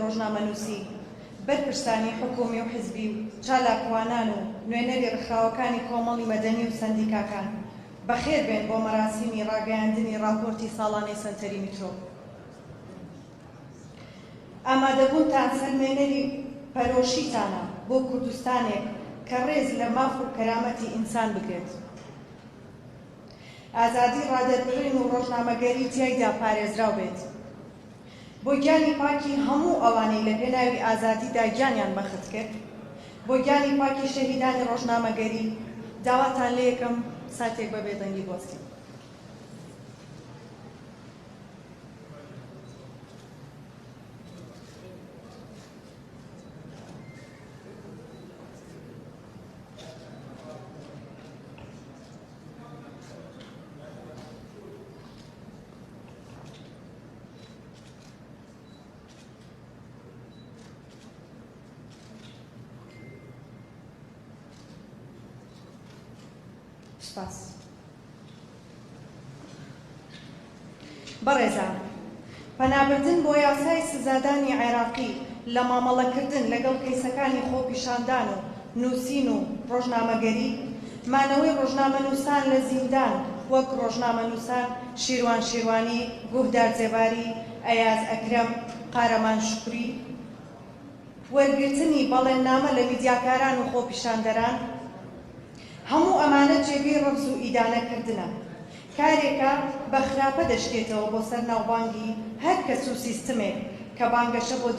ڕۆژنامەنووسی بەرپرسانی حکومی و حزبی و چالاکوانان و نوێنەری ڕخراوەکانی کۆمەڵی مەدەنی و سەندیکاکان بەخێر بێن بۆ مەراسیمی ڕاگەیاندنی راپۆرتی ساڵانەی سەنتەری میترۆ. ئامادەبوونتان سەرمێنەری پەرۆشیتانە بۆ کوردستانێک کە ڕێز لە ماف و کەرامەتی ئینسان بگرێت. ئازادی ڕادەربڕین و ڕۆژنامەگەری تیایدا پارێزراو بێت. بۆ گیانی پاکی هەموو ئەوانەی لە پێناوی ئازادیدا گیانیان بەخت کرد، بۆ گیانی پاکی شەهیدانی ڕۆژنامەگەری داواتان لێ یەکەم ساتێک بە بێدەنگی بۆستین. بەڕێزان، پەنابردن بۆ یاسای سزادانی عێراقی لە مامەڵەکردن لەگەڵ کەیسەکانی خۆپیشاندان و نووسین و ڕۆژنامەگەری، مانەوەی ڕۆژنامەنووسان لە زیندان وەک ڕۆژنامەنووسان شیروان شیروانی، گوهدار جێباری، ئەیاز ئەکرەم، قارەمان شوکری، وەرگرتنی بەڵێننامە لە میدیاکاران و خۆپیشاندەران، هەموو ئەمانە جێگەی ڕەبز و ئیدانەکردنە. کارێکە بە خراپە دەشتێتەوە بۆ سەر ناوبانگی هەر کەس و سیستمێک کە بانگەشە بۆ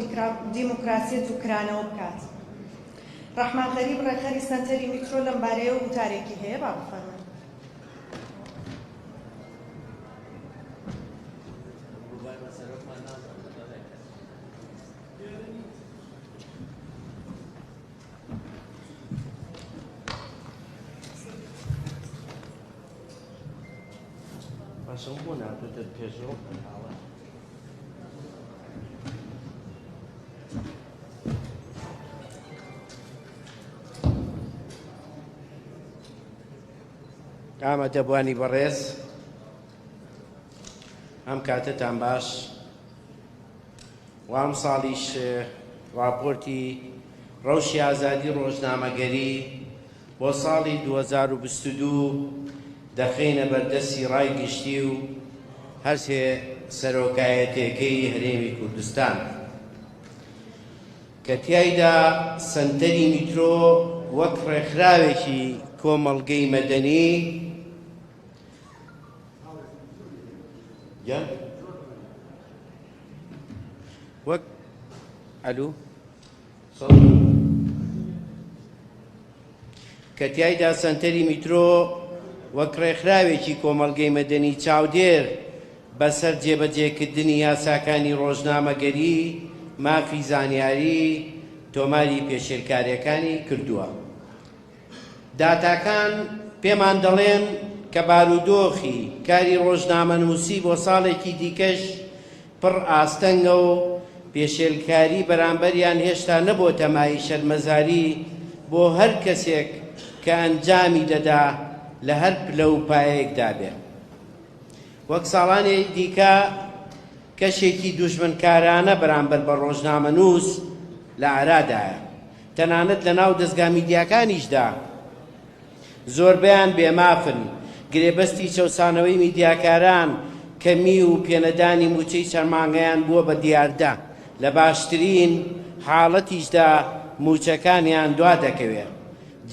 دیموکراسی دووکرانەوە بکات. ڕەحمان غەریب ڕێخەری سەنتەری میترۆ لەم بارەیە و وتارێکی هەیە، با بفەرمێن. ئامادەبوانی بەڕێز، ئەم کاتتان باش. وام ساڵیش راپۆرتی ڕەوشی ئازادی ڕۆژنامەگەری بۆ ساڵی 2022 دەخینە بەردەستی ڕای گشتی و هەرسێ سەرۆکایەتێکەی هەرێمی کوردستان کە تیایدا سەنتەری میترۆ وەک ڕێکخراوێکی کۆمەڵگەی مەدەنی وەک ئەلو کە تیایدا سەنتەری میترۆ وەک ڕێکخراوێکی کۆمەڵگەی مەدەنی چاودێر بەسەر جێبەجێکردنی یاساکانی ڕۆژنامەگەری، مافی زانیاری، تۆماری پێشێلکاریەکانی کردووە. داتاکان پێمان دەڵێن کە بارودۆخی کاری ڕۆژنامەنووسی بۆ ساڵێکی دیکەش پڕ ئاستەنگە و پێشێلکاری بەرامبەریان هێشتا نەبووە مای شەرمەزاری بۆ هەر کەسێک کە ئەنجامی دەدا لە هەر پلە و پایەیەکدا بێ. وەک ساڵانی دیکە کەشێکی دوژمنکارانە بەرامبەر بە ڕۆژنامەنووس لە عێراقدایە، تەنانەت لە ناو دەستگا میدیاکانیشدا زۆربەیان بێمافن. گرێبەستی چەوسانەوەی میدیاکاران کەمی و پێنەدانی موچەی چەرمانگەیان بووە بە دیاردا، لە باشترین حاڵەتیشدا موچەکانیان دوا دەکەوێت.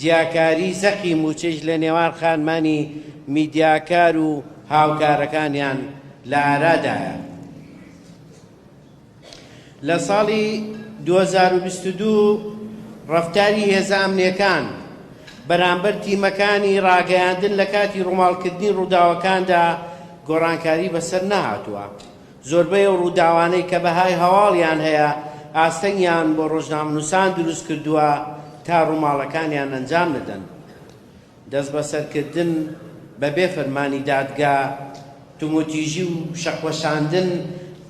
جیاکاری زەقی موچەش لە نێوان خانمانی میدیاکار و هاوکارەکانیان لە عێراقدایە. لە ساڵی 2022 ڕەفتاری هێزە ئەمنیەکان بەرامبەر تیمەکانی ڕاگەیاندن لە کاتی ڕووماڵکردنی ڕووداوەکاندا گۆڕانکاری بەسەر نەهاتووە. زۆربەی ئەو ڕووداوانەی کە بەهای هەواڵیان هەیە ئاستەنگیان بۆ ڕۆژنامەنووسان دروست کردووە تا ڕووماڵەکانیان ئەنجام ندەن. دەست بەسەرکردن بەبێ فەرمانی دادگا، تومۆتیژی و شەقوەشاندن،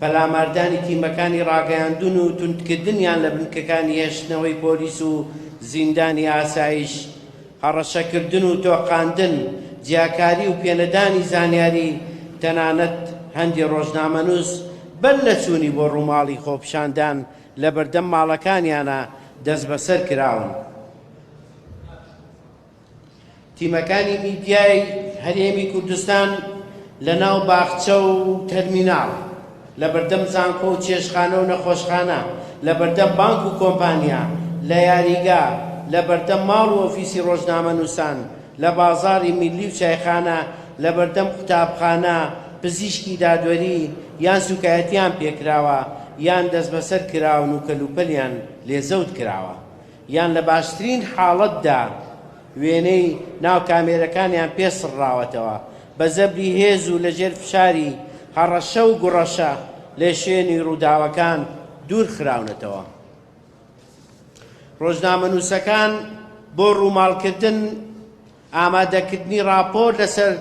پەلاماردانی تیمەکانی ڕاگەیاندن و توندکردنیان لە بنکەکانی هێشتنەوەی پۆلیس و زیندانی ئاسایش، هەڕەشەکردن و تۆقاندن، جیاکاری و پێنەدانی زانیاری، تەنانەت هەندی ڕۆژنامەنووس بەر لە چوونی بۆ ڕووماڵی خۆپیشاندان لە بەردەم ماڵەکانیانە دەست بەسەر کراون. تیمەکانی میدیای هەرێمی کوردستان لە ناو باخچە و تەرمیناڵ، لە بەردەم زانکۆ و چێشخانە و نەخۆشخانە، لە بەردەم بانک و کۆمپانیا، لە یاریگا، لە بەردەم ماڵ و ئۆفیسی ڕۆژنامە نووسان، لە بازاری میلی و چایخانە، لە بەردەم قوتابخانە، پزیشکی دادوەری یان سوکایەتیان پێکراوە یان دەست بەسەر کراون و کەلوپەلیان لێزەوت کراوە، یان لە باشترین حاڵەتدا وێنەی ناو کامێرەکانیان پێسڕاوەتەوە بە زەبری هێز و لەژێر فشاری هەڕەشە و گوڕەشە لێ شوێنی ڕووداوەکان دوور خراونەتەوە. ڕۆژنامە نووسەکان بۆ ڕووماڵکردن ئامادەکردنی راپۆر لەسەر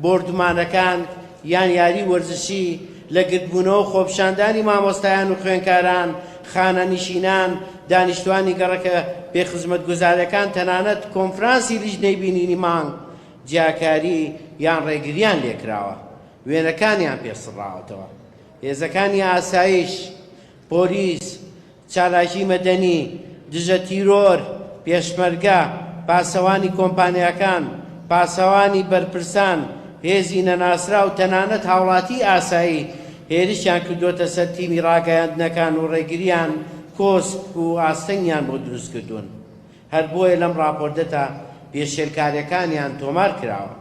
بۆردمانەکان یان یاری وەرزشی لە گرتبوونەوە خۆپیشاندانی مامۆستایان و خوێندکاران، خانە نشینان، دانیشتوانی گەڕەکە پێخزمەتگوزاریەکان، تەنانەت کۆنفرانسی لیژنەی بینینی مانگ جیاکاری یان ڕێگریان لێکراوە، وێنەکانیان پێسڕاوەتەوە. هێزەکانی ئاسایش، پۆلیس، چالاکی مەدەنی، دژە تیرۆر، پێشمەرگە، پاسەوانی کۆمپانیاکان، پاسەوانی بەرپرسان، هێزی نەناسرا و تەنانەت هاوڵاتی ئاسایی هێرشیان کردوتە سەر تیمی ڕاگەیاندنەکان و ڕێگریان کۆسپ و ئاستەنگیان بۆ دروستکردوون. هەر بۆیە لەم راپۆرتە پێشێلکاریەکانیان تۆمار کراوە.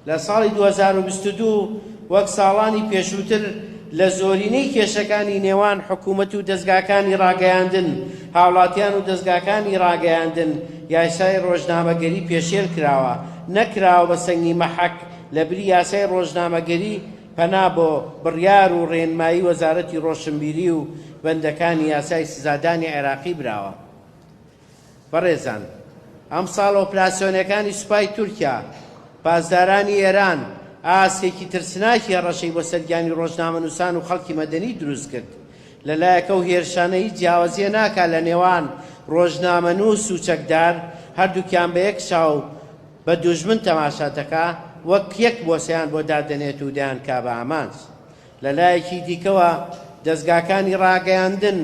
لە ساڵی 2022 وەک ساڵانی پێشووتر لە زۆرینەی کێشەکانی نێوان حکوومەت و دەستگاکانی ڕاگەیاندن، هاوڵاتیان و دەستگاکانی ڕاگەیاندن یاسای ڕۆژنامەگەری پێشێل کراوە، نەکراوە بە سەنگی مەحەک لە بری یاسای ڕۆژنامەگەری پەنا بۆ بڕیار و ڕێنمایی وەزارەتی ڕۆشنبیری و بەندەکانی یاسای سزادانی عێراقی براوە. بەڕێزان، ئەم ساڵ ئۆپراسیۆنەکانی سوپای تورکیا، پاسدارانی ئێران ئاسێکی ترسناکی هەڕەشەی بۆ سەرگیانی ڕۆژنامە نووسان و خەڵکی مەدەنی دروست کرد. لەلایەکە و هێرشانەی جیاوازیە ناکات لە نێوان ڕۆژنامە نووس و چەکدار، هەردووکیان بە یەک چاو بە دوژمن تەماشا دەکا وەک یەک بۆسەیان بۆ دادەنێت و دایان کا بە ئامانج. لەلایەکی دیکەوە دەستگاکانی ڕاگەیاندن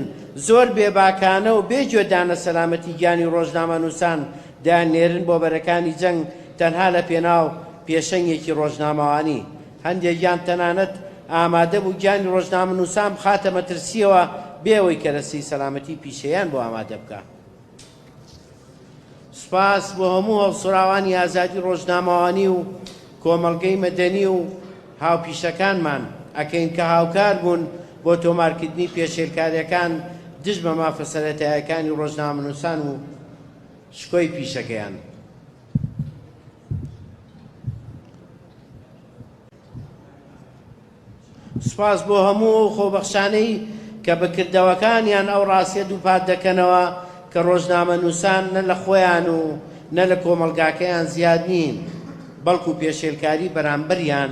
زۆر بێباکانە و بێجێدانە سەلامەتی گیانی ڕۆژنامە نووسان دایانێرن بۆ بەرەکانی جەنگ تەنها لە پێناو پێشەنگێکی ڕۆژنامەوانی. هەندێکیان تەنانەت ئامادە بوو گیانی ڕۆژنامە نووسان بخاتە مەترسیەوە بێەوەی کەرەسی سەلامەتی پیشەیان بۆ ئامادە بکە. سوپاس بۆ هەموو هەڵسوراوانی ئازادی ڕۆژنامەوانی و کۆمەڵگەی مەدەنی و هاوپیشەکانمان ئەکەین کە هاوکار بوون بۆ تۆمارکردنی پێشێلکاریەکان دژ بە مافە سەرەتاییەکانی ڕۆژنامە نووسان و شکۆی پیشەکەیان. سوپاس بۆ هەموو خۆبەخشانەی کە بکردەوەکانیان ئەو ڕاستیە دووپات دەکەنەوە کە ڕۆژنامە نووسان نە لە خۆیان و نە لە کۆمەلگاکەیان زیاد نین، بەڵکو پێشێلکاری بەرامبەریان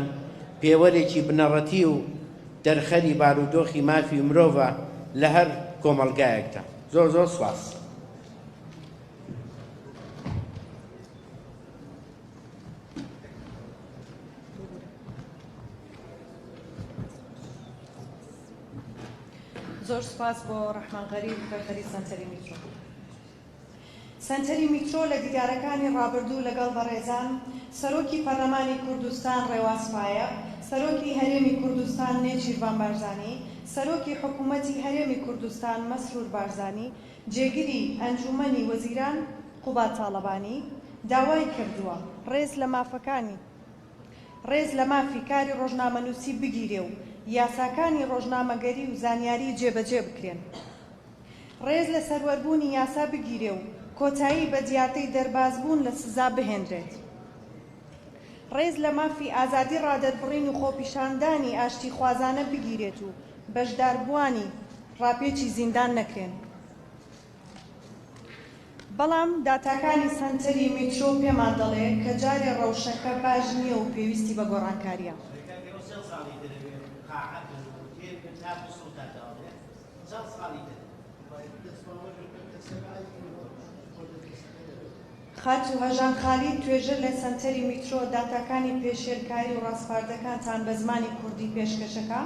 پێوەرێکی بنەڕەتی و دەرخەری بارودۆخی مافی مرۆڤە لە هەر کۆمەلگایەکدا. زۆر زۆر سوپاس. زۆر سوپاس بۆ ڕەحمان غەریب بەرخەری سەنتەری میترۆ. سەنتەری میترۆ لە دیدارەکانی ڕابردوو لەگەڵ بەڕێزان سەرۆکی پەرلەمانی کوردستان ڕێواز پایە، سەرۆکی هەرێمی کوردستان نێچیروان بارزانی، سەرۆکی حکوومەتی هەرێمی کوردستان مەسرور بارزانی، جێگیری ئەنجومەنی وەزیران قوبات تاڵەبانی داوای کردووە ڕێز لە مافی کاری ڕۆژنامەنووسی بگیرێ و یاساکانی ڕۆژنامەگەری و زانیاری جێبەجێ بکرێن، ڕێز لە سەروەربوونی یاسا بگیرێ و کۆتایی بە دیاتەی دەربازبوون لە سزا بهێنرێت، ڕێز لە مافی ئازادی ڕادەربڕین و خۆپیشاندانی ئاشتی خوازانە بگیرێت و بەشداربووانی ڕاپێکی زیندان نەکرێن. بەڵام داتاکانی سەنتەری میترۆ پێمان دەڵێ کە جارێ ڕەوشەکە باش نییە و پێویستی بە گۆڕانکاریە. خات و هەژان خالی توێژر لە سەنتەری میترۆ داتاکانی پێشێرکاری و ڕاستپاردەکانتان بە زمانی کوردی پێشکەشەکە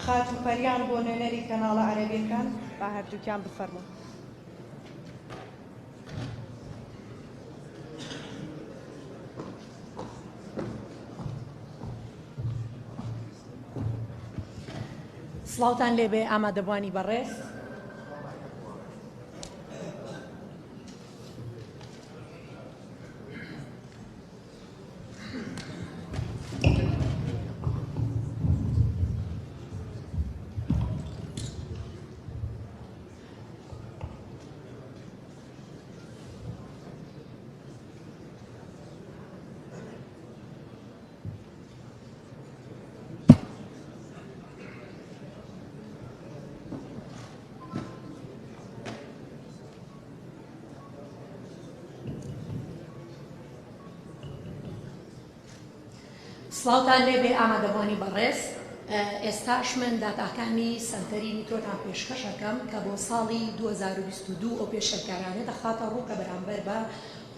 خات و پەریان بۆ نوێنەری کەناڵە عەرەبیەکان با هەردووکیان بفەرمون. سڵاوتان لێبێ ئامادەبوانی بەڕێز. سڵاوتان لێبێ ئامادەبوانی بەڕێز. ئێستاش من داتاکانی سەنتەری میترۆتان پێشکەشەکەم کە بۆ ساڵی 2022 ئەو پێشەکارانە دەخاتە ڕوو کە بەرامبەر بە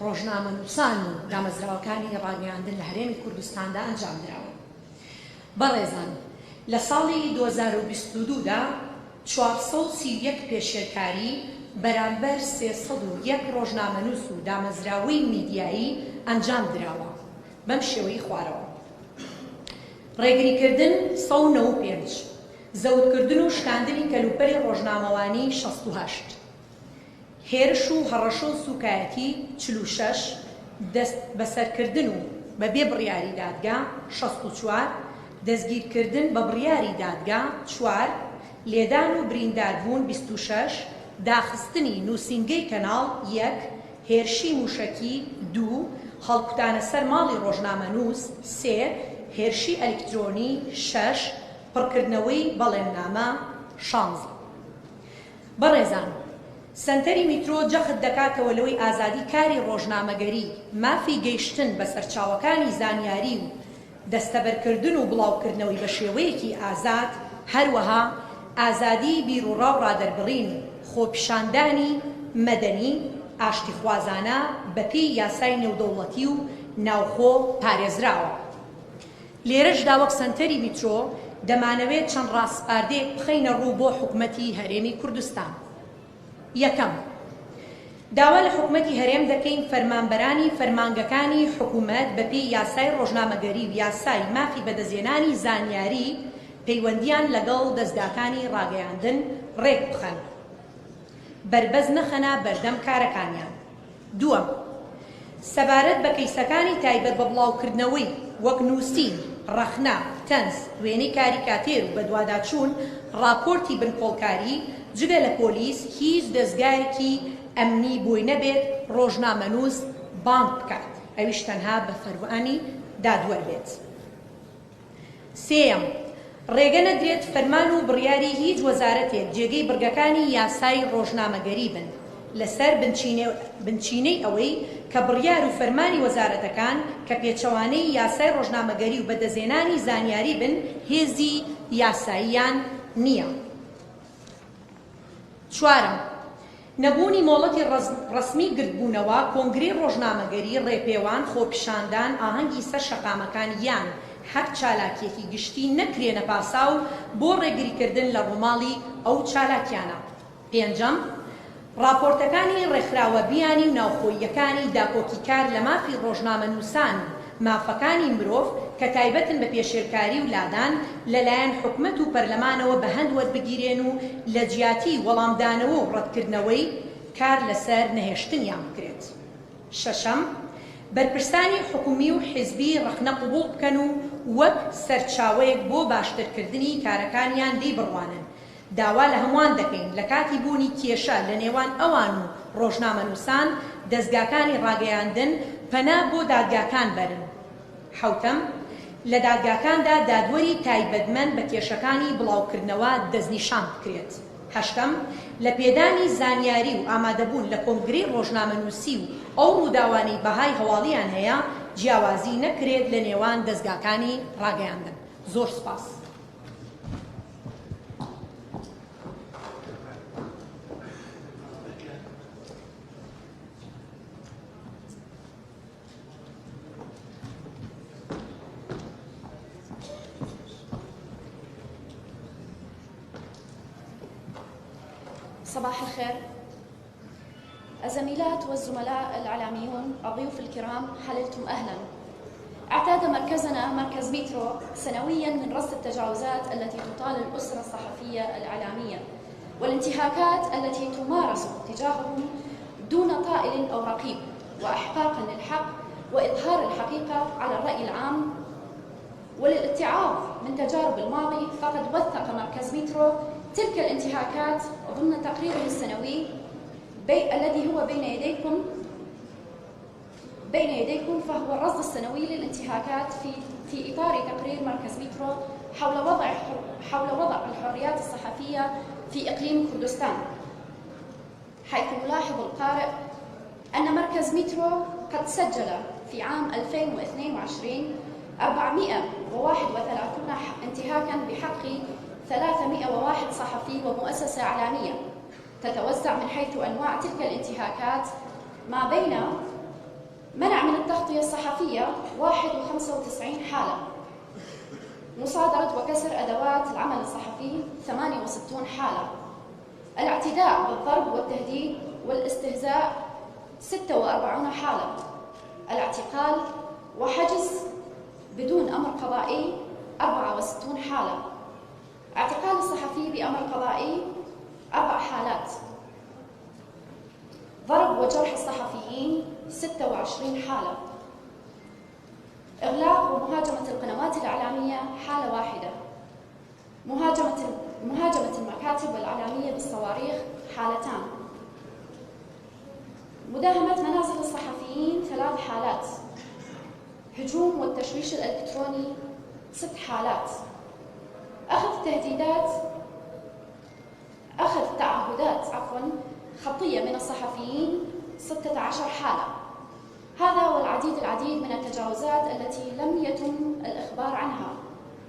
ڕۆژنامەنووسان و دامەزراوەکانی ڕاگەیاندن لە هەرێمی کوردستاندا ئەنجام درراوە. بەڕێزان، لە ساڵی 2022 دا 431 پێشێرکاری بەرامبەر 301 ڕۆژنامەنووس و دامەزراوەی میدیایی ئەنجام درراوە بەم شێوەی خوارەوە. ڕێگریکردن 195، زەوتکردن و شکاندنی کەلوپەری ڕۆژنامەوانی 68، هێرش و هەڕەشە و سوکایەتی 46، دەست بەسەرکردن و بەبێ بڕیاری دادگا 64، دەستگیرکردن بە بڕیاری دادگا 4، لێدان و برینداربوون 26، داخستنی نووسینگەی کەناڵ 1، هێرشی موشەکی 2، هەڵکوتانە سەر ماڵی ڕۆژنامەنووس 3، هێرشی ئەلکترۆنی 6، پڕکردنەوەی بەڵێننامە 16. بەڕێزان، سەنتەری میترۆ جەخت دەکاتەوە لەوەی ئازادی کاری ڕۆژنامەگەری، مافی گەیشتن بە سەرچاوەکانی زانیاری و دەستەبەرکردن و بڵاوکردنەوەی بە شێوەیەکی ئازاد، هەروەها ئازادی بیرروڕا و ڕادەربڕین و خۆپیشاندانی مەدەنی ئاشتی خوازانە بەپێی یاسای نێودەوڵەتی و ناوخۆ پارێزراوە. لێرەشدا وەک سەنتەری میترۆ دەمانەوێت چەند ڕاستپاردەیەک بخەینە ڕوو بۆ حکوومەتی هەرێمی کوردستان. یەکەم، داوا لە حکوومەتی هەرێم دەکەین فەرمانبەرانی فەرمانگەکانی حکوومەت بەپێی یاسای ڕۆژنامەگەری و یاسای مافی بەدەستهێنانی زانیاری پەیوەندیان لەگەڵ دەستگاکانی ڕاگەیاندن ڕێک بخەن، بربەز نەخەنە بەردەم کارەکانیان. دووەم، سەبارەت بە کەیسەکانی تایبەت بە بڵاوکردنەوەی وەک نووسین، ڕەخنا، تەنس، وێنەی کاریکاتێر و بەدواداچوون راپۆرتی بنکۆڵکاری جگە لە پۆلیس هیچ دەستگایەکی ئەمنی بۆی نەبێت ڕۆژنامەنووس بانگ بکات، ئەویش تەنها بە فەرمانی دادوەر بێت. سێەم، ڕێگە نەدرێت فەرمان و بڕیاری هیچ وەزارەتێک جێگەی بڕگەکانی یاسای ڕۆژنامەگەری بن لەسەر بنچینەی ئەوەی کە بڕیار و فەرمانی وەزارەتەکان کە پێچەوانەی یاسای ڕۆژنامەگەری و بەدەستهێنانی زانیاری بن هێزی یاساییان نییە. چوارەم، نەبوونی مۆڵەتی ڕسمی گرتبوونەوە کۆنگرەی ڕۆژنامەگەری ڕێپێوان خۆپیشاندان ئاهەنگی سەر شەقامەکان یان هەر چالاکیەکی گشتی نەکرێنە پاساو بۆ ڕێگریکردن لە ڕووماڵی ئەو چالاکیانە. پێنجەم، راپۆرتەکانی ڕێکخراوە بیانی و ناوخۆییەکانی داکۆکی کار لە مافی ڕۆژنامەنووسان مافەکانی مرۆڤ کە تایبەتن بە پێشێرکاری و لادان لەلایەن حکوومەت و پەرلەمانەوە بە هەند وەربگیرێن و لە جیاتی وەڵامدانەوە و ڕەتکردنەوەی کار لەسەر نەهێشتنیان بکرێت. شەشەم، بەرپرسانی حکومی و حیزبی ڕەخنە قبوڵ بکەن و وەک سەرچاوەیەک بۆ باشترکردنی کارەکانیان دی بڕوانن. داوا لە هەمووان دەکەین لە کاتی بوونی کێشە لە نێوان ئەوان و ڕۆژنامەنووسان دەستگاکانی ڕاگەیاندن پەنا بۆ دادگاکان بەرن. حوتەم، لە دادگاکاندا دادوەری تایبەتمەند بە کێشەکانی بڵاوکردنەوە دەستنیشان بکرێت. هەشتەم، لە پێدانی زانیاری و ئامادەبوون لە کۆنگرەی ڕۆژنامەنووسی و ئەو ڕووداوانەی بەهای هەواڵیان هەیە جیاوازی نەکرێت لە نێوان دەستگاکانی ڕاگەیاندن. زۆر سپاس. صباح الخير. الزميلات والزملاء الإعلاميون، الضيوف الكرام، حللتم أهلا. اعتاد مركزنا مركز مترو سنويا من رصد التجاوزات التي تطال الأسرة الصحفية الإعلامية والانتهاكات التي تمارس تجاههم دون طائل أو رقيب، وإحقاقا للحق وإظهار الحقيقة على الرأي العام. وللاتعاظ من تجارب الماضي فقد وثق مركز مترو تلك الانتهاكات ضمن تقريره السنوي الذي هو بين يديكم، فهو الرصد السنوي للانتهاكات في إطار تقرير مركز مترو حول وضع الحريات الصحفية في إقليم كردستان، حيث يلاحظ القارئ أن مركز مترو قد سجل في عام 2022 431 انتهاكاً بحق 301 صحفي ومؤسسة إعلامية، تتوزع من حيث أنواع تلك الانتهاكات ما بين منع من التغطية الصحفية 91 حالة، مصادرة وكسر أدوات العمل الصحفي 68 حالة، الاعتداء بالضرب والتهديد والاستهزاء 46 حالة، الاعتقال وحجز بدون أمر قضائي 64 حالة، اعتقال الصحفي بأمر قضائي 4 حالات، ضرب وجرح الصحفيين 26 حالة، إغلاق ومهاجمة القنوات الإعلامية حالة واحدة، مهاجمة المكاتب الإعلامية بالصواريخ حالتان، مداهمة منازل الصحفيين 3 حالات، هجوم والتشويش الإلكتروني 6 حالات، أخذ تعهدات خطية من الصحفيين 16 حالة. هذا والعديد من التجاوزات التي لم يتم الإخبار عنها،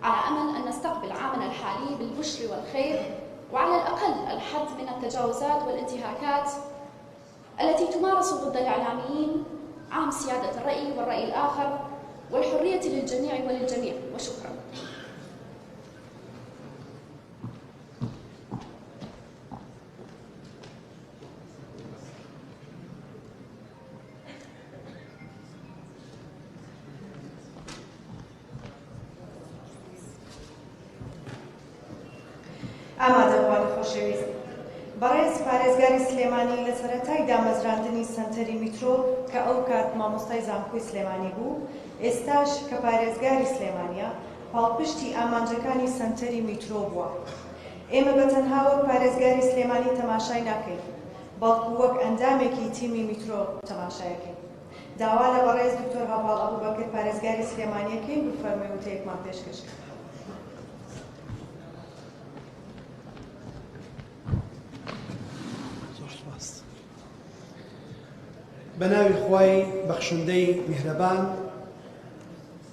على أمل أن نستقبل عامنا الحالي بالبشر والخير، وعلى الأقل الحد من التجاوزات والانتهاكات التي تمارس ضد الإعلاميين، عام سيادة الرأي والرأي الآخر والحرية للجميع وللجميع. وشكرا. ئامادەبووانی خۆشەویست، بەڕێز پارێزگاری سلێمانی لە سەرەتای دامەزراندنی سەنتەری میترۆ کە ئەو کات مامۆستای زانکۆی سلێمانی بوو، ئێستاش کە پارێزگاری سلێمانیە پاڵپشتی ئامانجەکانی سەنتەری میترۆ بووە. ئێمە بەتەنها وەک پارێزگاری سلێمانی تەماشای ناکەین، بەڵکو وەک ئەندامێکی تیمی میترۆ تەماشایەکەین. داوا لە بەڕێز دکتۆر هەڤاڵ ئەبوبەکر پارێزگاری سلێمانیەکەین بفەرمووی وتەیەکمان پێشکەشکە. بەناوی خوای بەخشندەی میهرەبان،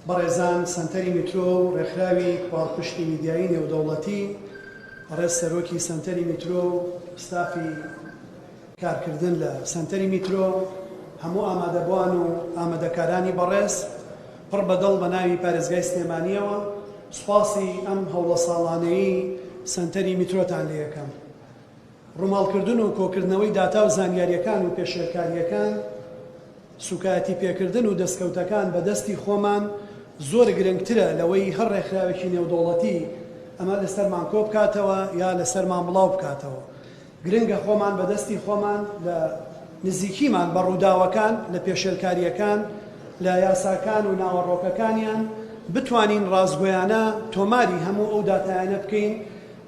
بەڕێزان سەنتەری میترۆ و ڕێکخراوی پاڵپشتی میدیایی نێودەوڵەتی، ڕێز سەرۆکی سەنتەری میترۆ و ستافی کارکردن لە سەنتەری میترۆ، هەموو ئامادەبوان و ئامادەکارانی بەڕێز پڕ بەدڵ بەناوی پارێزگای سلێمانیەوە سوپاسی ئەم هەوڵە ساڵانەیی سەنتەری میترۆتان لێ یەکەم. ڕووماڵکردن و کۆکردنەوەی داتا و زانیاریەکان و پێشێرکاریەکان، سوکایەتی پێکردن و دەستکەوتەکان بەدەستی خۆمان زۆر گرنگترە لەوەی هەر ڕێکخراوێکی نێودەوڵەتی ئەمە لەسەرمان کۆ بکاتەوە یا لەسەرمان بڵاو بکاتەوە. گرنگە خۆمان بەدەستی خۆمان لە نزیکیمان بە ڕووداوەکان، لە پێشێرکاریەکان، لە یاساکان و ناوەڕۆکەکانیان بتوانین ڕازگۆیانە تۆماری هەموو ئەو داتایانە بکەین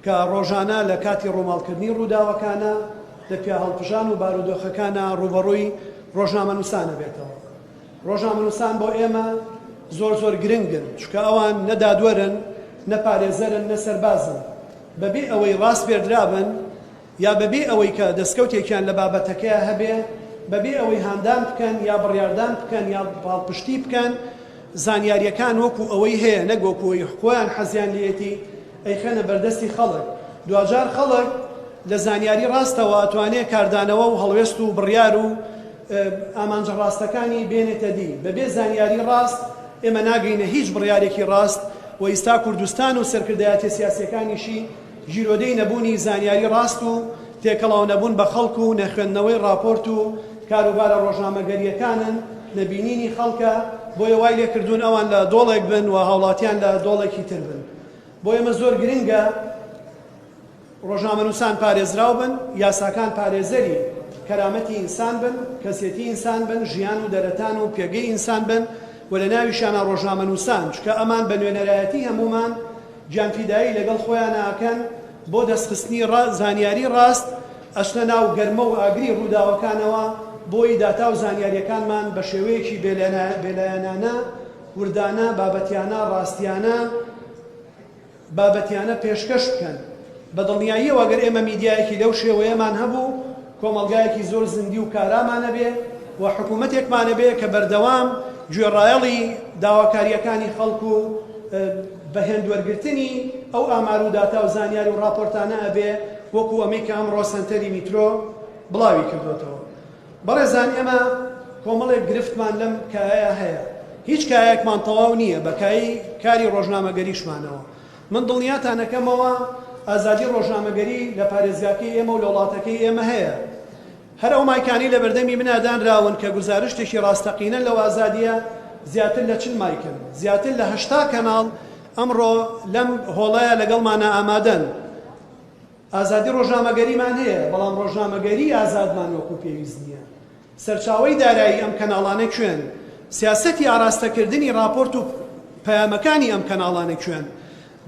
کە ڕۆژانە لە کاتی ڕووماڵکردنی ڕووداوەکانە لە پیا هەڵبژان و بارودۆخەکانە ڕوبەڕووی ڕۆژنامەنووسانە بێتەوە. ڕۆژنامەنووسان بۆ ئێمە زۆر گرنگن، چونکە ئەوان نە دادوەرن، نە پارێزەرن، نە سەربازن. بەبێ ئەوەی ڕاست پێدرابن یا بەبێ ئەوەی کە دەستکەوتێکیان لە بابەتەکەیە هەبێ، بەبێ ئەوەی هاندان بکەن یا بڕیاردان بکەن یا پاڵپشتی بکەن، زانیاریەکان وەکو ئەوەی هەیە نەک وەکوەوەی خۆیان حەزیان لێتی ئەیخەنە بەردەستی خەڵک. دوجار خەڵک لە زانیاری ڕاستەوە ئەتوانێت کاردانەوە و هەڵوێست و بڕیار و ئامانجە ڕاستەکانی بێنێتە دی. بەبێ زانیاری ڕاست ئێمە ناگەینە هیچ بڕیارێکی ڕاست، و ئێستا کوردستان و سەرکردایەتە سیاسیەکانیشی ژیرۆدەی نەبوونی زانیاری ڕاست و تێکەڵاو نەبوون بە خەڵکو و نەخوێندنەوەی راپۆرت و کاروبارە ڕۆژنامەگەریەکانن نەبینینی خەڵکە بۆیە وای لێکردوون ئەوان لە دۆڵێک بن و هاوڵاتیان لە دۆڵێکی تر بن. بۆ ئێمە زۆر گرنگە ڕۆژنامەنووسان پارێزراو بن، یاساکان پارێزەری کەرامەتی ئینسان بن، کەسێتی ئینسان بن، ژیان و دەرەتان و پێگەی ئینسان بن و لە ناویشانە ڕۆژنامەنووسان، چکە ئەمان بە نوێنەرایەتی هەمومان گیانفیدایی لەگەڵ خۆیان ئاکەن بۆ دەستخستنی زانیاری ڕاست ئەچنە ناو گەرمە و ئاگری ڕووداوەکانەوە بۆی داتا و زانیاریەکانمان بە شێوەیەکی بێلایەنانە، وردانە، بابەتیانە، ڕاستیانە، بابەتیانە پێشکەش بکەن. بە دڵنیاییەوە ئەگەر ئێمە میدیایەکی لەو شێوەیەمان هەبوو، کۆمەڵگایەکی زۆر زندی و کارامانە بێ و حکوومەتێکمانە بێ کە بەردەوام گوێڕایەڵی داواکاریەکانی خەڵکو و بەهێندوەرگرتنی ئەو ئامار و داتا و زانیاری و راپۆرتانە ئەبێ وەکو ئەمەی کە ئەمڕۆ سەنتەری میترۆ بڵاوی کردوێتەوە. بەڕێزان ئێمە کۆمەڵێک گرفتمان لەم کایە هەیە، هیچ کایەکمان تەواو نییە بە کاری ڕۆژنامەگەریشمانەوە. من دڵنیاتان دەکەمەوە ئازادی ڕۆژنامەگەری لە پارێزگاکەی ئێمە و لە وڵاتەکەی ئێمە هەیە. هەر ئەو مایکانی لە بەردەمی منادانراون کە گزارشتێکی ڕاستەقینە لەو ئازادیە زیاتر لە چل مایکن، زیاتر لە 80 کەناڵ ئەمڕۆ لەم هۆڵەیە لەگەڵمانە ئامادەن. ئازادی ڕۆژنامەگەریمان هەیە، بەڵام ڕۆژنامەگەری ئازادمان وەکو پێویست نییە. سەرچاوەی دارایی ئەم کەناڵانە کوێن؟ سیاسەتی ئاراستەکردنی راپۆرت و پەیامەکانی ئەم کەناڵانە کوێن؟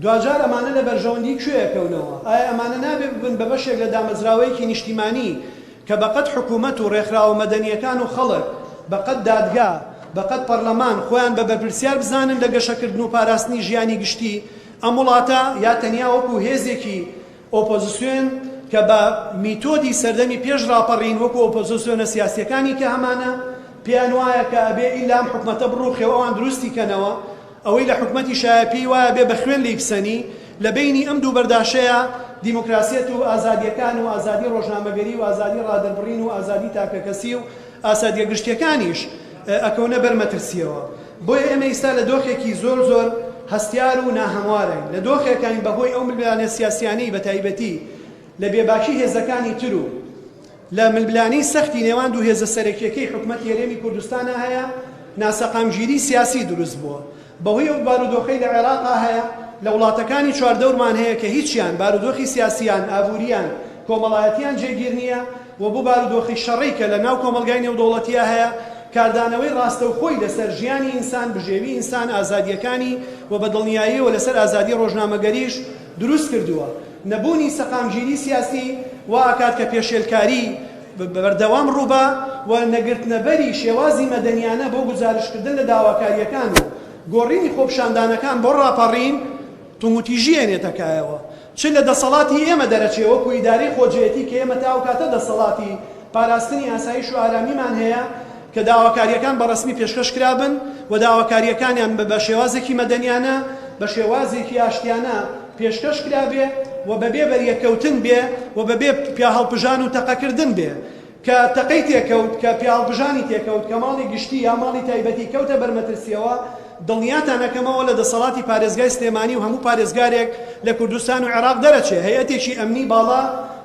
دوجار ئەمانە لە بەرژەوەندی کوێیەکەونەوە؟ ئایا ئەمانە نابێ ببن بە بەشێک لە دامەزراوەیەکی نیشتیمانی کە بەقەت حکوومەت و ڕێکخراوە مەدەنیەکان و خەڵک، بەقەت دادگا، بەقەت پەرلەمان خۆیان بە بەرپرسیار بزانن لە گەشەکردن و پاراستنی ژیانی گشتی ئەم وڵاتە، یا تەنیا وەکو هێزێکی ئۆپۆزیسیۆن کە بە میتۆدی سەردەمی پێش ڕاپەڕین وەکو ئۆپۆزیسیۆنە سیاسیەکانی کە هەمانە پێیان وایە کە ئەبێ ئیلام حکومەتە بڕوخێەوە ئەوان دروستی کەنەوە، ئەوەی لە حکومەتی شایەپی وایە بێ بە خوێن لێی بسەنی. لە بینی ئەم دوو بەرداشەیە دیموکراسیەت و ئازادیەکان و ئازادی ڕۆژنامەگەری و ئازادی ڕادەربڕین و ئازادی تاکەکەسی و ئازادیە گشتیەکانیش ئەکەونە بەرمەترسیەوە. بۆیە ئێمە ئێستا لە دۆخێکی زۆر زۆر هەستیار و ناهەموارن، لە دۆخێکانی بەهۆی ئەو ململانە سیاسیانەی بە تایبەتی لە بێباکی هێزەکانی تر و لە ململانەی سەختی نێوان دوو هێزە سەرەکیەکەی حکومەت هێرێمی کوردستانە هەیە، ناسەقامگیری سیاسی دروست بووە. بەهۆی ئەو بارودۆخەی لە عێراقا هەیە، لە وڵاتەکانی چواردەورمان هەیە کە هیچیان بارودۆخی سیاسیان، ئابووریان، کۆمەڵایەتیان جێگیر نییە و بۆ بارودۆخی شەڕی کە لە ناو کۆمەلگای نێودەوڵەتیە هەیە، کاردانەوەی ڕاستەوخۆی لەسەر ژیانی ئینسان، بژێوی ئینسان، ئازادیەکانی و بەدڵنیاییەوە لەسەر ئازادی ڕۆژنامەگەریش دروست کردووە. نەبوونی سەقامگیری سیاسی وا ئاکات کە پێشێلکاری بەردەوام ڕووبە و نەگرتنەبەری شێوازی مەدەنیانە بۆ گزارشکردن لە داواکاریەکان و گۆڕینی خۆپشاندانەکان بۆ ڕاپەڕین توموتیژیێنێتەکایەوە، چ لە دەسەڵاتی ئێمە دەرەچێ وەکو ئیدارەی خۆجێتی کە ئێمە تاو کاتە دەسەڵاتی پاراستنی ئاسایش و ئارامیمان هەیە کە داواکاریەکان بەڕسمی پێشکەش کرابن و داواکاریەکانیان بە شێوازێکی مەدەنیانە، بە شێوازێکی ئاشتیانە پێشکەش کرابێ و بەبێ بەریەکەوتن بێ و بەبێ پیاهەڵبژان و تەقەکردن بێ کە تەقەی تێکەوت، کە پیاهەڵبژانی تێکەوت، کە ماڵی گشتی یا ماڵی تایبەتی کەوتە بەرمەترسیەوە. دڵنیاتان دەکەمەوە لە دەسەڵاتی پارێزگای سلێمانی و هەموو پارێزگارێک لە کوردستان و عێراق دەرەچێ هەیەتێکی ئەمنی باڵا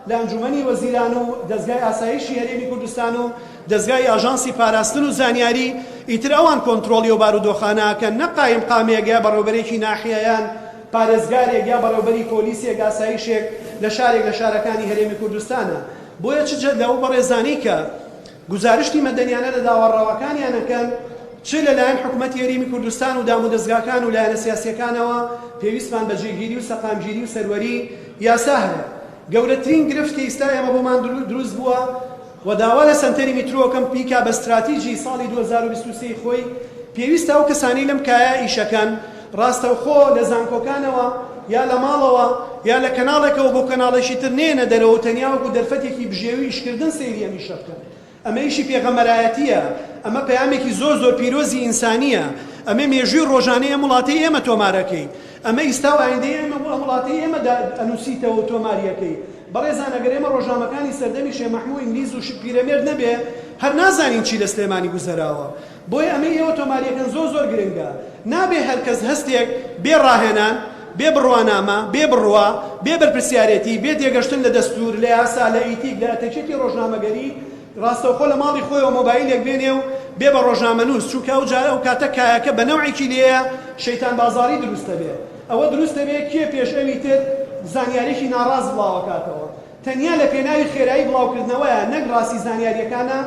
لە ئەنجومەنی وەزیران و دەستگای ئاسایشی هەرێمی کوردستان و دەستگای ئاژانسی پاراستن و زانیاری ئیتر ئەوان کۆنتڕۆلی و بارودۆخانەکەن، نەقایم قامێک یا بەڕێوەبەرێکی ناحیەیان پارێزگارێک یا بەڕێوەبەری پۆلیسێک ئاسایشێک لە شارێک لە شارەکانی هەرێمی کوردستانە. بۆیە چ لەو بەڕێزانەی کە گزارشتی مەدەنیانە لە داوەڕاوەکانیانەکەن، چ لەلایەن حکومەتی هەرێمی کوردستان و دامودەستگاکان و لایەنە سیاسیەکانەوە پێویستمان بە جێگیری و سەقامگیری و سەروەری یاسا هەیە. گەورەترین گرفت کە ئێستا ئێمە بۆمان دروست بووە و داوا لە سەنتەری میترۆکەم پیکا بە استراتیژی ساڵی 2023 خۆی پێویستە ئەو کەسانی لەم کایە ئیشەکەن ڕاستەوخۆ لە زانکۆکانەوە یا لە ماڵەوە یا لە کەناڵێکەوە بۆ کەناڵێکی تر نێنە دەرەوە، تەنیا وەکو دەرفەتێکی بژێوی ئیشکردن سەیری ئەم ئیشە بکەن. ئەمە ئیشی پێغەمبەرایەتیە، ئەمە پەیامێکی زۆر زۆر پیرۆزی ئینسانیە، ئەمە مێژووی ڕۆژانەی ئەم وڵاتەی ئێمە تۆمارەکەی، ئەمە ئیستا و ئایندەی ئێمە بۆ ئەم وڵاتەی ئێمە ئەنووسیتەوە تۆماریەکەی. بەڕێزان ئەگەر ئێمە ڕۆژنامەکانی سەردەمی شێخ مەحموود ئینگلیز و پیرەمێرد نەبێ، هەر نازانین چی لە سلێمانی گوزەراوە. بۆیە ئەمە ئێوە تۆماریەکەن زۆر زۆر گرنگە. نابێ هەرکەس هەستێک بێ ڕاهێنان بێ بڕوانامە بێ بڕوا بێ بەرپرسیارەتی بێ تێگەشتن لە دەستور لە یاسا لە ئیتیک لە ئەتەچێتی ڕۆژنامەگەری ڕاستەوخۆ لە ماڵی خۆیەوە مۆبایلێک بێنێ و بێ بە ڕۆژنامە نووس چونکە ئەو جارە ئەو کاتە کایەکە بە نەوعێکی لێیە شەیتان بازاڕی دروستە بێ ئەوە دروستە بێ کێ پێش ئەوی تر زانیاریەکی ناڕاست بڵاوەکاتەوە تەنیا لە پێناوی خێرایی بڵاوکردنەوەیە نەک ڕاستی زانیاریەکانە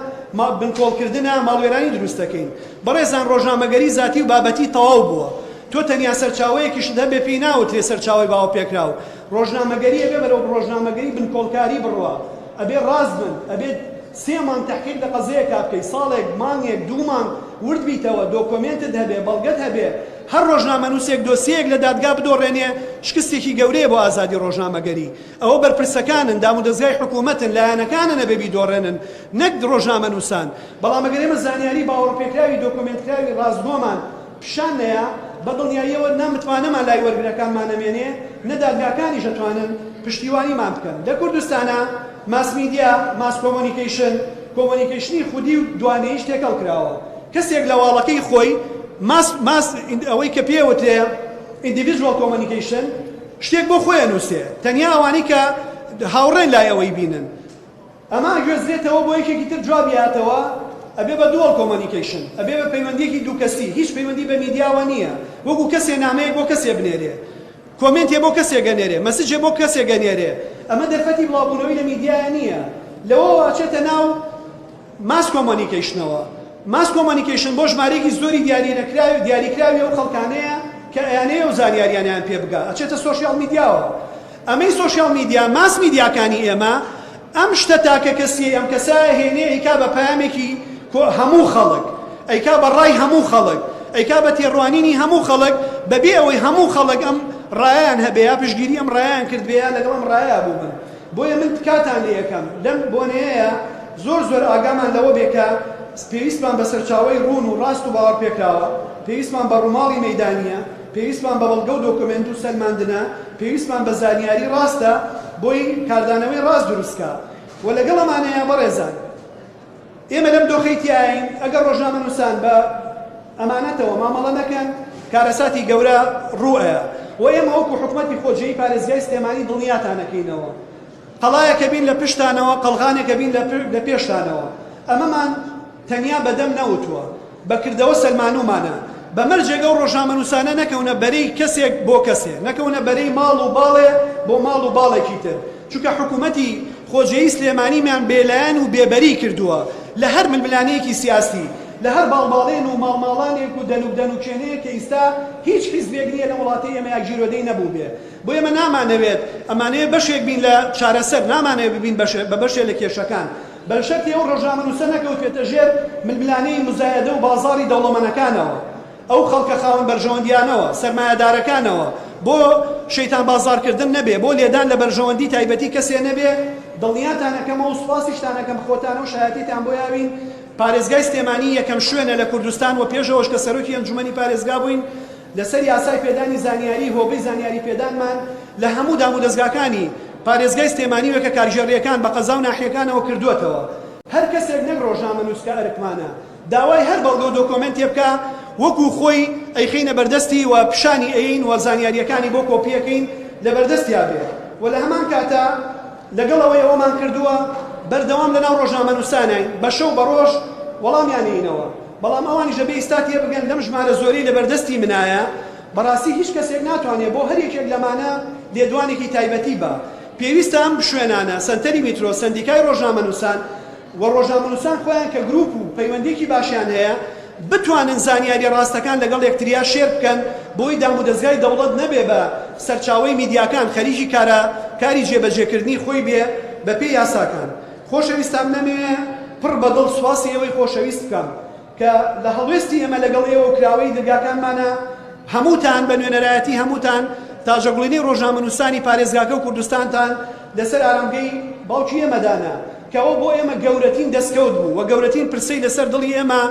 بنکۆڵکردنە ماڵوێرانی دروستەکەین بەڕێزان ڕۆژنامەگەری زاتی و بابەتی تەواو بووە تۆ تەنیا سەرچاوەیەکیش دەبێ پێی ناوترێ سەرچاوی باوە پێکراو ڕۆژنامەگەری ئەبێ بەرەو ڕۆژنامەگەری بنکۆڵکاری بڕوە ئەبێ ڕاست بن ئەبێ 3 مانگ تحقیق لە قەزەیەکا بکەی ساڵێک مانگێک 2 مانگ ورد بیتەوە دۆکۆمێنتت هەبێ بەڵگەت هەبێ هەر ڕۆژنامەنووسێک دۆسیەک لە دادگا بدۆڕێنێ شکستێکی گەورەیە بۆ ئازادی ڕۆژنامەگەری ئەوە بەرپرسەکانن دامودەزگای حکوومەتن لایەنەکانن نەبێ بیدۆڕێنن نەک ڕۆژنامەنووسان بەڵام ئەگەر ئێمە زانیاری باوەڕپێکراوی دۆکۆمێنتکراوی ڕاستگۆمان پیشانەیە بە دڵنیاییەوە نەمتوانەمان لای وەرگرەکانمان نەمێنێ نەدادگاکانی ژەتوانن پشتیوانیمان بکەن لە کوردستانە ماس میدیا ماس کۆمۆنیکیشنی خودی و دوانەیەش تێکەڵ کراوە کەسێک لە واڵەکەی خۆی ماس ئەوەی کە پێوترێ individual communication شتێک بۆ خۆیان نووسێ تەنیا ئەوانەی کە هاوڕێن لای ئەوەی بینن ئەمە گوێزرێتەوە بۆ یەکێکی تر جوابیاتەوە ئەبێ بە دووەڵ کۆمۆنیکیشن ئەبێ بە پەیوەندیەکی دوو کەسی هیچ پەیوەندی بە میدیاوە نییە وەکو کەسێ نامەیەک بۆ کەسێ بنێرێ کۆمنتێ بۆ کەسێ گەنێرێ مەسیجێ بۆ کەسێ گەنێرێ ئەمە دەرفەتی بڵاوبوونەوەی لە میدیایە نییە لەوە واچێتە ناو ماس کۆمۆنیکیشنەوە ماس کۆمۆنیکیشن بۆ ژمارەیەکی زۆری دیاریکراوی ئەو خەڵکانەیە کە ئەیانەیە و زانیاریانیان پێ بگا ئەچێتە سۆشیال میدیاوە ئەمەی سۆشیال میدیا ماس میدیاکانی ئێمە ئەم شتە تاکە کەسی ئەم کەسایە هێنێ ئەیکا بە پامێکی هەموو خەڵک ئەیکا بە ڕای هەموو خەڵک ئەیکا بە تێڕوانینی هەموو خەڵک بەبێ ئەوەی هەموو خەڵک ئەم ڕایان هەبێ یا پشتگیری ئەم ڕایان کردبێ لەگەڵ ئەم ڕایە بوو من بۆیە من کاتان لێ یەکەم لەم بۆنەیەیە زۆر ئاگامان لەوە بێکە پێویستمان بە سەرچاوەی ڕوون و ڕاست و باوەڕ پێکراوە پێویستمان بە ڕووماڵی مەیدانیە پێویستمان بە بەڵگە و دۆکومنت و سەلماندنە پێویستمان بە زانیاری ڕاستە بۆی کاردانەوەی ڕاست دروستکە و لەگەڵ ئەمانەیە بەڕێزان ئێمە لەم دۆخەیتیاین ئەگەر ڕۆژنامەنووسان بە ئەمانەتەوە مامەڵە نەکەن کارەساتی گەورە ڕوئەیە و ئێمە وەکو حکومەتی خۆجێی پارێزگای سلێمانی دڵنیاتانەکەینەوە قەڵایەکە بین لە پشتانەوە قەڵغانێکە بین لە پێشتانەوە ئەمەمان تەنیا بەدەم نەوتووە بەکردەوە سەلمانومانە بەمەرجێگە و ڕۆژنامەنووسانە نەکەونە بەرەی کەسێک بۆ کەسێ نەکەونە بەرەی ماڵ و باڵێ بۆ ماڵ و باڵێکی تر چونکە حکوومەتی خۆجێی سلێمانیمان بێلایەن و بێبەری کردووە لە هەر ململانەیەکی سیاسی لە هەر باڵباڵێن و ماڵماڵانێک و دەنوکێنەیە کە ئیستا هیچ حیزبێک نییە لە وڵاتی ئێمە یەکگیرۆدەی نەبوو بێ بۆ ئێمە نامانەوێت ئەمانەیە بەشێک بین لە چارەسەر نامانەوێت ببین بە بەشێک لە کێشەکان بەشەتی ئەو ڕۆژنامەنووسە نەکەوتێتە ژێر ململانەی مزایەدە و بازاڕی دەوڵەمەندەکانەوە ئەو خەڵکە خاوەن بەرژەوەندیانەوە سەرمایەدارەکانەوە بۆ شەیتان بازارکردن نەبێ بۆ لێدان لە بەرژەوەندی تایبەتی کەسێ نەبێ دڵنیاتانەکەمەوە و سوپاسیشتانەکەم خۆتانە و شایەتیتان بۆ یاوین پارێزگای سلێمانی یەکەم شوێنە لە کوردستان و پێشەوەش کە سەرۆکی ئەنجومەنی پارێزگا بووین لەسەر یاسای پێدانی زانیاری هۆبەی زانیاری پێدانمان لە هەموو دامودەزگاکانی پارێزگای سلێمانی وەکە کارژێڕیەکان بە قەزا و ناحیەکانەوە کردووەتەوە هەر کەسێک نەک ڕۆژنامەنووسکە ئەرکمانە داوای هەر بەڵگە و دۆکۆمنتێ بکە وەکو خۆی ئەیخینە بەردەستی و پیشانی ئەین و زانیاریەکانی بۆ کۆپیەکەین لە بەردەستیا بێ و لە هەمان کاتە لەگەڵەوەی ئەوەمان کردووە بەردەوام لەناو ڕۆژنامەنووسانین بە شەو بە ڕۆژ وەڵامیانینەوە بەڵام ئەوانی ژەبێ ئیستاتیە بگەن لەم ژمارە زۆری لە بەردەستی منایە بەڕاستی هیچ کەسێک ناتوانێت بۆ هەر یەکێک لەمانە لێدوانێکی تایبەتی بە پێویستە ئەم شوێنانە سنتەری میترۆ سندیکای ڕۆژنامەنووسان و ڕۆژنامەنووسان خۆیان کە گروپ و پەیوەندیەکی باشیان هەیە بتوانن زانیاری ڕاستەکان لەگەڵ یەکتریا شێر بکەن بۆی دامودەزگای دەوڵەت نەبێ بە سەرچاوەی میدیاکان خەریکی کاری جێبەجێکردنی خۆی بێ بە پێی یاساکان خۆشەویستان نەمێ پڕ بەدڵ سواسی ئەوەی خۆشەویست بکەم کە لە هەڵوێستی ئێمە لەگەڵ ئێوە کراوەی دەرگاکانمانە هەمووتان بە نوێنەرایەتی هەمووتان تاژەگوڵینی ڕۆژنامەنووسانی پارێزگاکە و کوردستانتان لەسەر ئارامگەی باوکی ئێمەدانا کەەوە بۆ ئێمە گەورەترین دەستکەوت بوو و گەورەترین پرسەی لەسەر دڵی ئێمە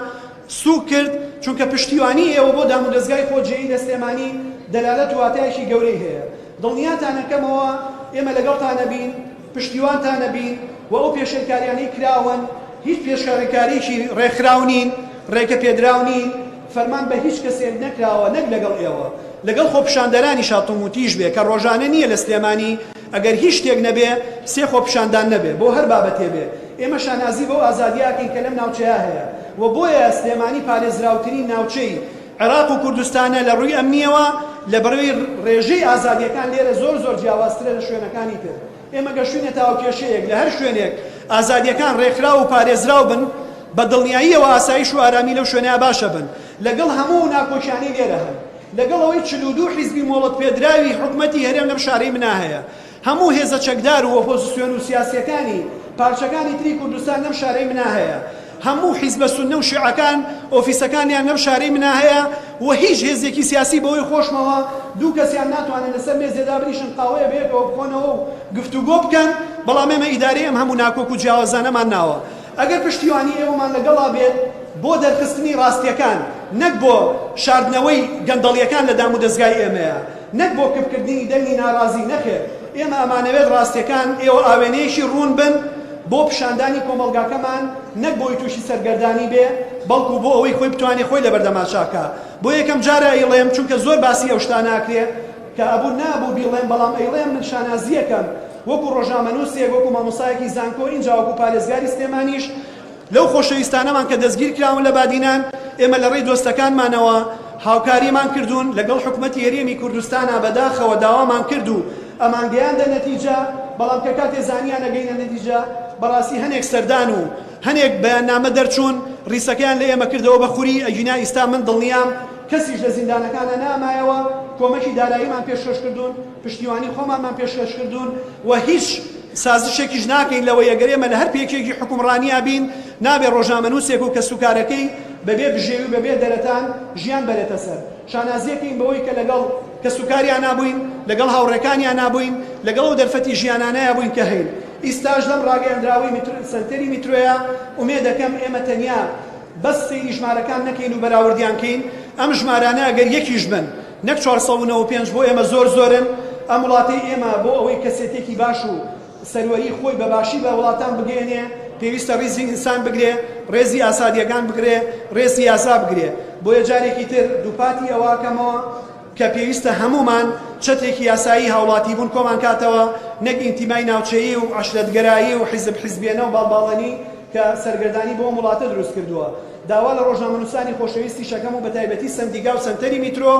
سوک کرد چونکە پشتیوانی ئێوە بۆ دامودەزگای خۆجێی لە سلێمانی دەلالەت و واتایەکی گەورەی هەیە دڵنیاتانەکەمەوە ئێمە لەگەڵتانە بین پشتیوانتانە بین و ئەو پێشێکاریانەی کراون هیچ پێشکاریکاریی ڕێکخراونین ڕێکە پێدراونین فەرمان بە هیچ کەسێک نەکراوە نەک لەگەڵ ئێوە لەگەڵ خۆپیشاندەرانی شاتوموتیش بێ کە ڕۆژانە نییە لە سلێمانی ئەگەر هیچ شتێک نەبێ سێ خۆپیشاندان نەبێ بۆ هەر بابەتێ بێ ئێمە شانازی بۆ ئازادیاکەین کە لەم ناوچەیە هەیە و بۆیە سلێمانی پارێزراوترین ناوچەی عێراق و کوردستانە لە ڕووی ئەمنیەوە لە بەرەوەی ڕێژەی ئازادیەکان لێرە زۆر جیاوازترە لە شوێنەکانی تر ئێمە گەشتوینە تاوکێشەیەک لە هەر شوێنێک ئازادیەکان ڕێکخرا و پارێزراو بن بە دڵنیاییەوە ئاسایش و ئارامی لەو شوێنەیە باشە بن لەگەڵ هەموو ناکۆچیانەی لێرە هەن لەگەڵ ئەوەی 42 حیزبی مۆڵەت پێدراوی حکومەتی هەرێم لەم شارەی منا هەیە هەموو هێزە چەکدار و ئۆپۆزیسیۆن و سیاسیەکانی پارچەکانی تری کوردستان لەم شارەی منا هەیە هەموو حیزبە سوننە و شیعەکان ئۆفیسەکانیان لەم شارەی منا هەیە و هیچ هێزێکی سیاسی بەوەی خۆشمەوە دوو کەسیان ناتوانێت لەسەر مێزێدا بریشن قاوەیە بەیەکەوە بخۆنەوە و گفتوگۆ بکەن بەڵام ئێمە ئیدارەی ئەم هەموو ناکۆک و جیاوازانەمان ناوە ئەگەر پشتیوانی ئێوەمان لەگەڵا بێت بۆ دەرخستنی ڕاستیەکان نەک بۆ شاردنەوەی گەندەڵیەکان لە دام و دەستگای ئێمەیە نەک بۆ کەپکردنی دەنگی ناڕازی نەخێر ئێمە ئەمانەوێت ڕاستیەکان ئێوە ئاوێنەیەکی ڕوون بن بۆ پیشاندانی کۆمەڵگاکەمان نەک بۆی تووشی سەرگەردانی بێ بەڵکو بۆ ئەوەی خۆی بتوانێت خۆی لە بەردەماشاکە بۆ یەکەم جارە ئەیڵێم چونکە زۆر باسی ئەو شتان ناکرێت کە ئەبوو نابوو بیڵێم بەڵام ئەیڵێم من شانازیەکەم وەکو ڕۆژنامەنووسێک وەکو مامۆستایەکی زانکۆ اینجا وەکو پارێزگاری سلێمانیش لەو خۆشەویستانەمان کە دەستگیر کراون لە بادینان ئێمە لە ڕێی دۆستەکانمانەوە هاوکاریمان کردوون لەگەڵ حکومەتی هەرێمی کوردستانە بەداخەوە داوامان کرد و ئەمان گەیاندە نەتیجە بەڵام کە کاتێ زانیان نەگەینە نەتیجە بەڕاستی هەنێک سەردان و هەنێک بەیاننامە دەرچوون ڕیسەکەیان لە ئێمە کردەوە بە خوری ئەجینا ئیستا من دڵنیام کەسیش لە زیندانەکانە نامایەوە کۆمەکی داراییمان پێشکەش کردوون پشتیوانی خۆمانمان پێشکەش کردوون و هیچ سازشێکیش ناکەین لەوەی ئەگەر ئێمە لە هەر پێکێکی حکومڕانیا بین نابێ ڕۆژنامەنووسێک و کەسوکارەکەی بەبێ بژێوی و بەبێ دەرەتان ژیان بەرێتە سەر شانازیەکەین بەوەی کە لەگەڵ کەسوکاریان نابووین لەگەڵ هاوڕێکانیان نابووین لەگەڵ ئەو دەرفەتی ژیانانەیە بووین کە هەین ئیستاژ لەم ڕاگەیاندراوی سەنتەری میترۆیە ئومێ دەکەم ئێمە تەنیا بەس سەیری ژمارەکان نەکەین و بەراوردیانکەین ئەم ژمارانە ئەگەر یەکیش بن نەک 495 بۆ ئێمە زۆرن ئەم وڵاتی ئێمە بۆ ئەوەی کەسێتێکی باش و سەروەری خۆی بەباشی بە وڵاتان بگەێنێ پێویستە ڕێزی ئینسان بگرێ ڕێزی ئاسادیەکان بگرێ ڕێزی یاسا بگرێ بۆیە جارێکی تر دووپاتی ئەواکەمەوە کە پێویستە هەمومان چەتێکی یاسایی هاوڵاتی بوون کۆمان کاتەوە نەک ئینتیمای ناوچەیی و عەشرەتگەرایی و حیزبێنە و باڵباڵەنی کە سەرگەردانی بۆ وڵاتە دروست کردووە داوا لە ڕۆژنامەنووسانی خۆشەویستی شەکەم و بەتایبەتی سندیگا و سنتەری میترۆ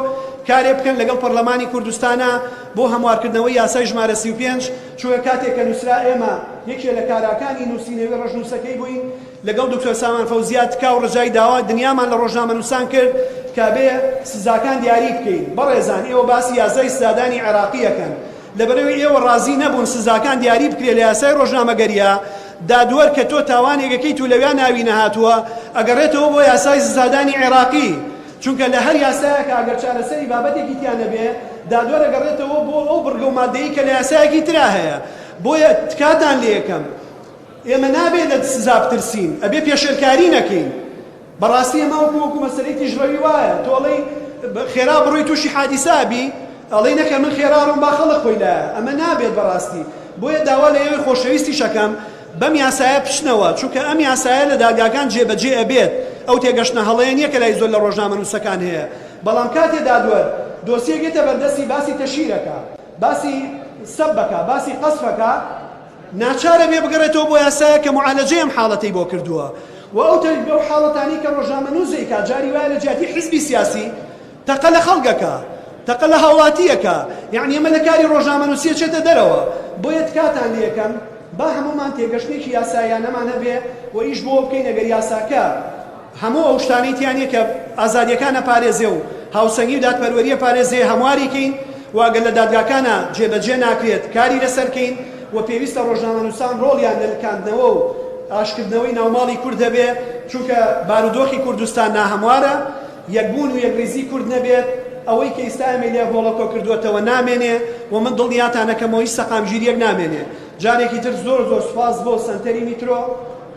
کارێ بکەن لەگەڵ پەرلەمانی کوردستانە بۆ هەموارکردنەوەی یاسای ژمارە 35 چونکە کاتێک کە نووسرا ئێمە یەکێ لە کاراکانی نووسینەوەی ڕەشنووسەکەی بووین لەگەڵ دکتۆر سامان فەوزیات تکا و ڕەجای داوا دنیامان لە ڕۆژنامەنووسان کرد کە بێ سزاکان دیاری بکەین بەڕێزان ئێوە باسی یاسای سزادانی عێراقیەکەن لەبەرەوەی ئێوە ڕازی نەبوون سزاکان دیاری بکرێت لە یاسای ڕۆژنامەگەریە دادوەر کە تۆ تاوانێکەکەی تو لەویان ناوی نەهاتووە ئەگەڕێتەوە بۆ یاسای سزادانی عێراقی چونکە لە هەر یاسایەکە ئەگەر چارەسەری بابەتێکی تیان نەبێ دادوەر ئەگەڕێتەوە بۆ ئەو بڕگە و مادەیی کە لە یاسایەکی ترا هەیە بۆیە تکاتان لێ یەکەم ئێمە نابێت لە سزا بترسین ئەبێ پێشێرکاری نەکەین بەڕاستی ئەمە وەکو مەسەلەی تیژڕەوی وایە تۆڵەی خێرا بڕۆی تووشی حادیسابی ئەڵێ نەکە من خێراڕم با خەڵک خۆی لایە ئەمە نابێت بەڕاستی بۆیە داوا لە ئێوەی خۆشەویستی شەکەم بەم یاسایە پشنەوە چونکە ئەم یاسایە لە دادگاکان جێبەجێ ئەبێت ئەو تێگەشتنە هەڵەیە نییە کە لای زۆر لە ڕۆژنامەنووسەکان هەیە بەڵام کاتێ دادوەر دۆسیەکێتە بەردەستی باسی تەشیرەکە باسی سەبەکە باسی قەسفەکە ناچارە بێ بگەڕێتەوە بۆ یاسایە کە معالەجەی ئەم حاڵەتەی بۆ کردووە و ئەو بەو حاڵەتانی کە ڕۆژنامەنووسێک کا جاری وایە لە جیاتی حیزبی سیاسی تەقە لە خەڵکەکە تەقە لە هاوڵاتیەکە یعنی ئەمە لە کاری ڕۆژنامەنووسیە چێتە دەرەوە بۆیە تکاتان لێ یەکەم با هەمومان تێگەشتێکی یاساییانەمان هەبێ و ئیش بۆ بکەین ئەگەر یاساکە هەموو ئەو شتانەی تیانە کە ئازادیەکانە پارێزێ و هاوسەنگی و دادپەروەریە پارێزێ هەمواریکەین و ئەگەر لە دادگاکانە جێبەجێ ناکرێت کاری لەسەرکەین و پێویستە ڕۆژنامەنووسان ڕۆڵیان لە لکاندنەوە و ئاشکردنەوەی ناوماڵی کورد دەبێت چونکە بارودۆخی کوردستان ناهەموارە یەکبوون و یەکڕێزی کورد نەبێت ئەوەی کە ئێستا ئەمە لێ هۆڵەکۆ کردوێتەوە نامێنێ و من دڵنیاتانەکەمەوە هیچ سەقامگیریەک نامێنێ جارێکی تر زۆر سوپاس بۆ سەنتەری میترۆ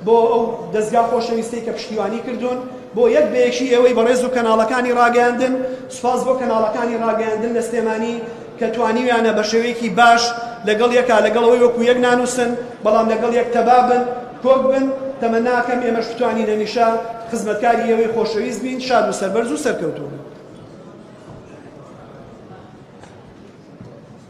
بۆ ئەو دەستگا خۆشەویستەی کە پشتیوانی کردوون بۆ یەک بەیەکی ئێوەی بەڕێز و کەناڵەکانی ڕاگەیاندن سوپاس بۆ کەناڵەکانی ڕاگەیاندن لە سلێمانی کە توانیویانە بە شێوەیەکی باش لەگەڵ یەکا لەگەڵەوەی وەکو یەک نانووسن بەڵام لەگەڵ یەک تەبابن کۆک بن تەمەناکەم ئێمەش بتوانین لە نیشا خزمەتکاری ئێوەی خۆشەویست بین شاد و سەربەرز و سەرکەوتوو